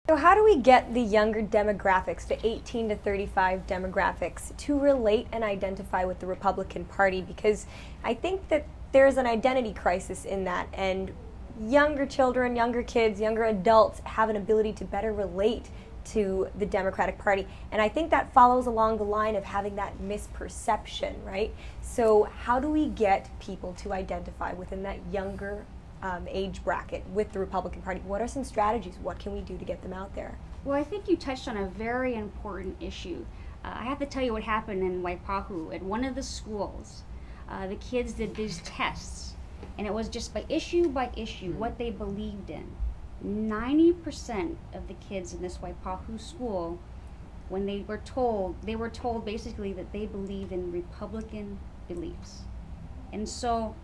So how do we get the younger demographics, the 18 to 35 demographics, to relate and identify with the Republican Party? Because I think that there's an identity crisis in that, and younger children, younger kids, younger adults have an ability to better relate to the Democratic Party. And I think that follows along the line of having that misperception, right? So how do we get people to identify within that younger age bracket with the Republican Party? What are some strategies? What can we do to get them out there? Well, I think you touched on a very important issue. I have to tell you what happened in Waipahu. At one of the schools, the kids did these tests, and it was just by issue what they believed in. 90% of the kids in this Waipahu school, when they were told basically that they believed in Republican beliefs. And so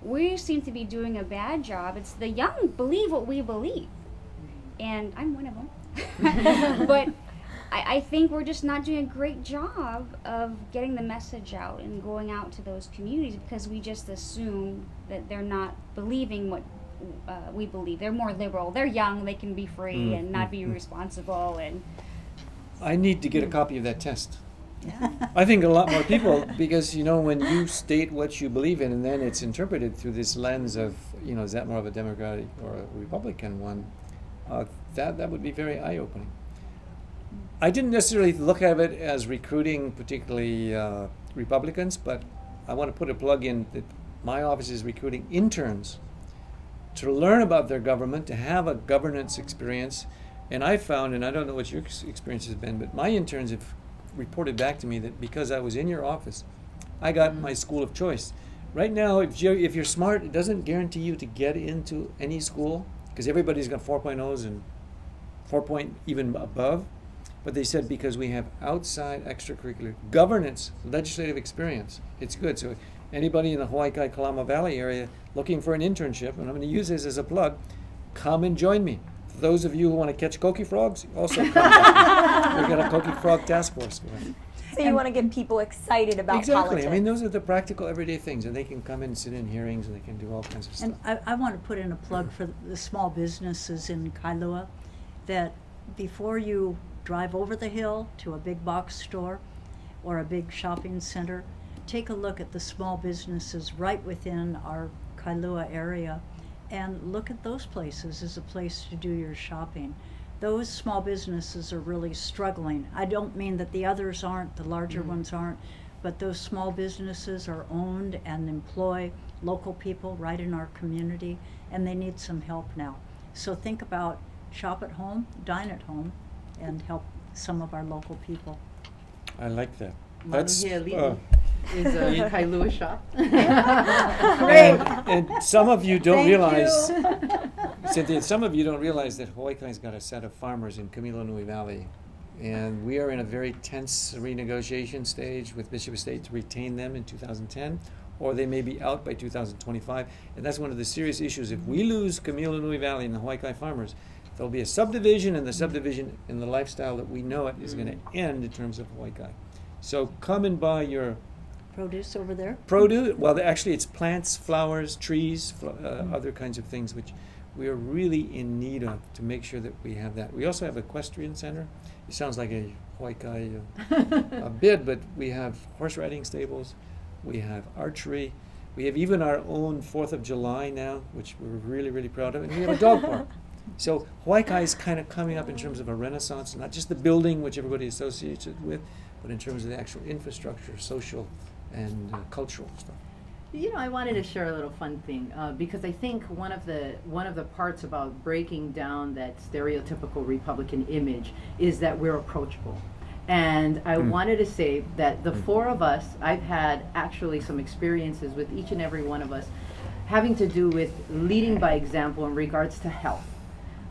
we seem to be doing a bad job. It's the young believe what we believe, and I'm one of them. But I think we're just not doing a great job of getting the message out and going out to those communities, because we just assume that they're not believing what we believe. They're more liberal. They're young. They can be free and not be responsible. And I need to get a copy of that test. yeah. I think a lot more people, because, you know, when you state what you believe in and then it's interpreted through this lens of, you know, is that more of a Democratic or a Republican one, that would be very eye-opening. I didn't necessarily look at it as recruiting particularly Republicans, but I want to put a plug in that my office is recruiting interns to learn about their government, to have a governance experience. And I found, and I don't know what your experience has been, but my interns have reported back to me that because I was in your office, I got my school of choice. Right now, if you're smart, it doesn't guarantee you to get into any school, because everybody's got 4.0s and 4 point even above. But they said because we have outside extracurricular governance, legislative experience, it's good. So anybody in the Hawaii Kalama Valley area looking for an internship, and I'm going to use this as a plug, come and join me. For those of you who want to catch koki frogs, also come. We've got a koki frog task force going. So you want to get people excited about politics. I mean, those are the practical everyday things, and they can come in and sit in hearings, and they can do all kinds of stuff. And I want to put in a plug for the small businesses in Kailua, that before you drive over the hill to a big box store or a big shopping center, take a look at the small businesses right within our Kailua area and look at those places as a place to do your shopping. Those small businesses are really struggling. I don't mean that the others aren't, the larger ones aren't, but those small businesses are owned and employ local people right in our community, and they need some help now. So think about shop at home, dine at home, and help some of our local people. I like that. That's is a Kailua shop. And some of you don't realize, Cynthia, some of you don't realize that Hawaii's got a set of farmers in Kamilonui Valley, and we are in a very tense renegotiation stage with Bishop Estate to retain them in 2010, or they may be out by 2025, and that's one of the serious issues. If we lose Kamilonui Valley and the Hawaii produce, there'll be a subdivision, and the subdivision in the lifestyle that we know it is going to end in terms of Hawaii. So come and buy your produce over there? Produce, well, actually it's plants, flowers, trees, other kinds of things which we are really in need of to make sure that we have that. We also have an equestrian center. It sounds like a Hawaii a bid, but we have horse riding stables, we have archery, we have even our own 4th of July now, which we're really, really proud of, and we have a dog park. So Hawaii is kind of coming up in terms of a renaissance, not just the building, which everybody associates it with, but in terms of the actual infrastructure, social and cultural stuff. You know, I wanted to share a little fun thing because I think one of the parts about breaking down that stereotypical Republican image is that we're approachable. And I wanted to say that the four of us, I've had actually some experiences with each and every one of us having to do with leading by example in regards to health.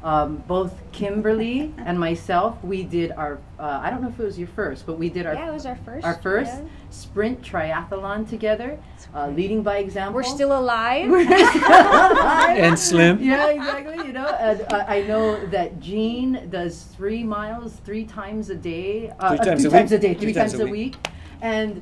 Both Kymberly and myself, we did our, I don't know if it was your first, but we did our, yeah, it was our first. Our first sprint triathlon together, leading by example. We're still alive. And slim. Yeah, exactly. You know, and I know that Jean does 3 miles 3 times a day. 3 times a week. And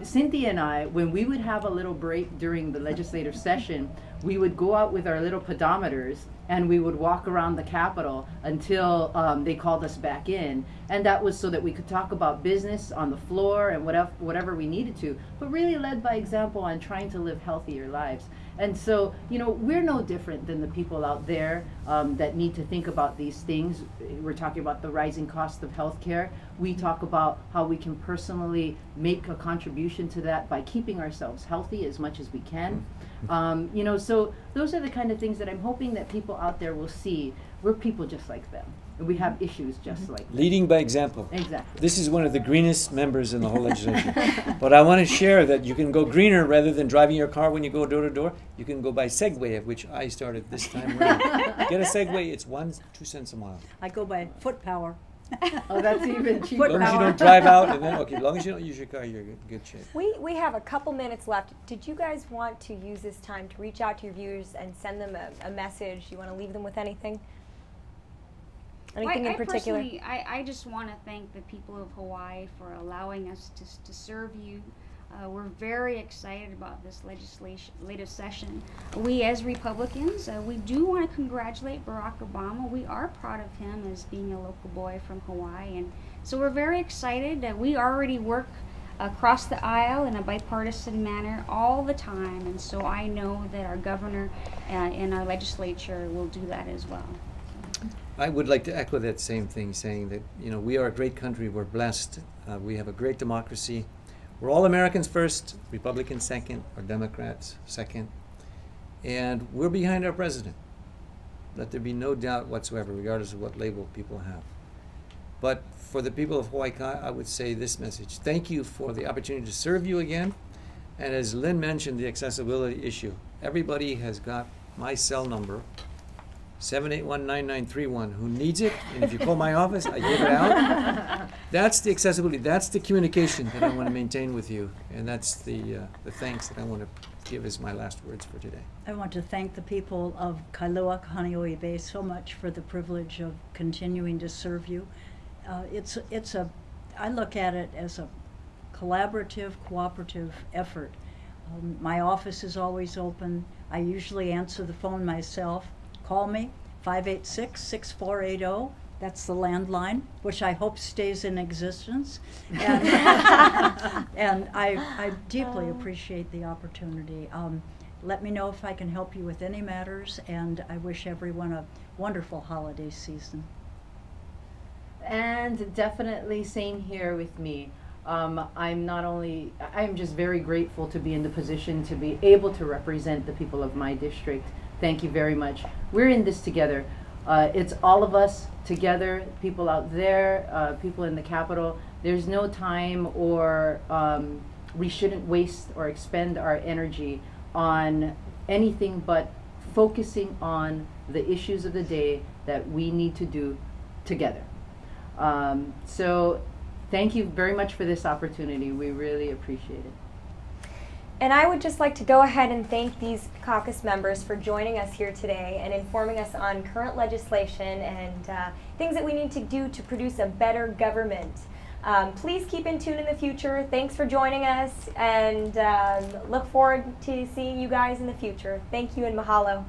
Cynthia and I, when we would have a little break during the legislative session, we would go out with our little pedometers and we would walk around the Capitol until they called us back in. And that was so that we could talk about business on the floor and whatever we needed to, but really led by example on trying to live healthier lives. And so, you know, we're no different than the people out there that need to think about these things. We're talking about the rising cost of healthcare. We talk about how we can personally make a contribution to that by keeping ourselves healthy as much as we can. You know, so those are the kind of things that I'm hoping that people out there will see. We're people just like them. And we have issues just like them. Leading by example. Exactly. This is one of the greenest members in the whole legislature. But I want to share that you can go greener rather than driving your car when you go door to door. You can go by Segway, of which I started this time around. Get a Segway, it's 2 cents a mile. I go by foot power. Oh, that's even cheaper. As long as you don't drive out, and then, okay, as long as you don't use your car, you're in good shape. We have a couple minutes left. Did you guys want to use this time to reach out to your viewers and send them a message? You want to leave them with anything? Anything in particular? Personally, I just want to thank the people of Hawaii for allowing us to serve you. We're very excited about this legislative session. We as Republicans, we do want to congratulate Barack Obama. We are proud of him as being a local boy from Hawaii. And so we're very excited. We already work across the aisle in a bipartisan manner all the time. And so I know that our governor and our legislature will do that as well. I would like to echo that same thing, saying that, you know, we are a great country, we're blessed, we have a great democracy. We're all Americans first, Republicans second, or Democrats second, and we're behind our president. Let there be no doubt whatsoever, regardless of what label people have. But for the people of Hawaii, I would say this message: thank you for the opportunity to serve you again. And as Lynn mentioned, the accessibility issue. Everybody has got my cell number, 781-9931, who needs it, and if you call my office, I give it out. That's the accessibility, that's the communication that I want to maintain with you, and that's the thanks that I want to give as my last words for today. I want to thank the people of Kailua Kaneohe Bay so much for the privilege of continuing to serve you. I look at it as a collaborative, cooperative effort. My office is always open. I usually answer the phone myself. Call me, 586-6480. That's the landline, which I hope stays in existence. And, and I deeply appreciate the opportunity. Let me know if I can help you with any matters, and I wish everyone a wonderful holiday season. And definitely same here with me. I'm just very grateful to be in the position to be able to represent the people of my district. Thank you very much. We're in this together. It's all of us together, people out there, people in the Capitol. There's no time or we shouldn't waste or expend our energy on anything but focusing on the issues of the day that we need to do together. So thank you very much for this opportunity. We really appreciate it. And I would just like to go ahead and thank these caucus members for joining us here today and informing us on current legislation and things that we need to do to produce a better government. Please keep in tune in the future. Thanks for joining us, and look forward to seeing you guys in the future. Thank you and mahalo.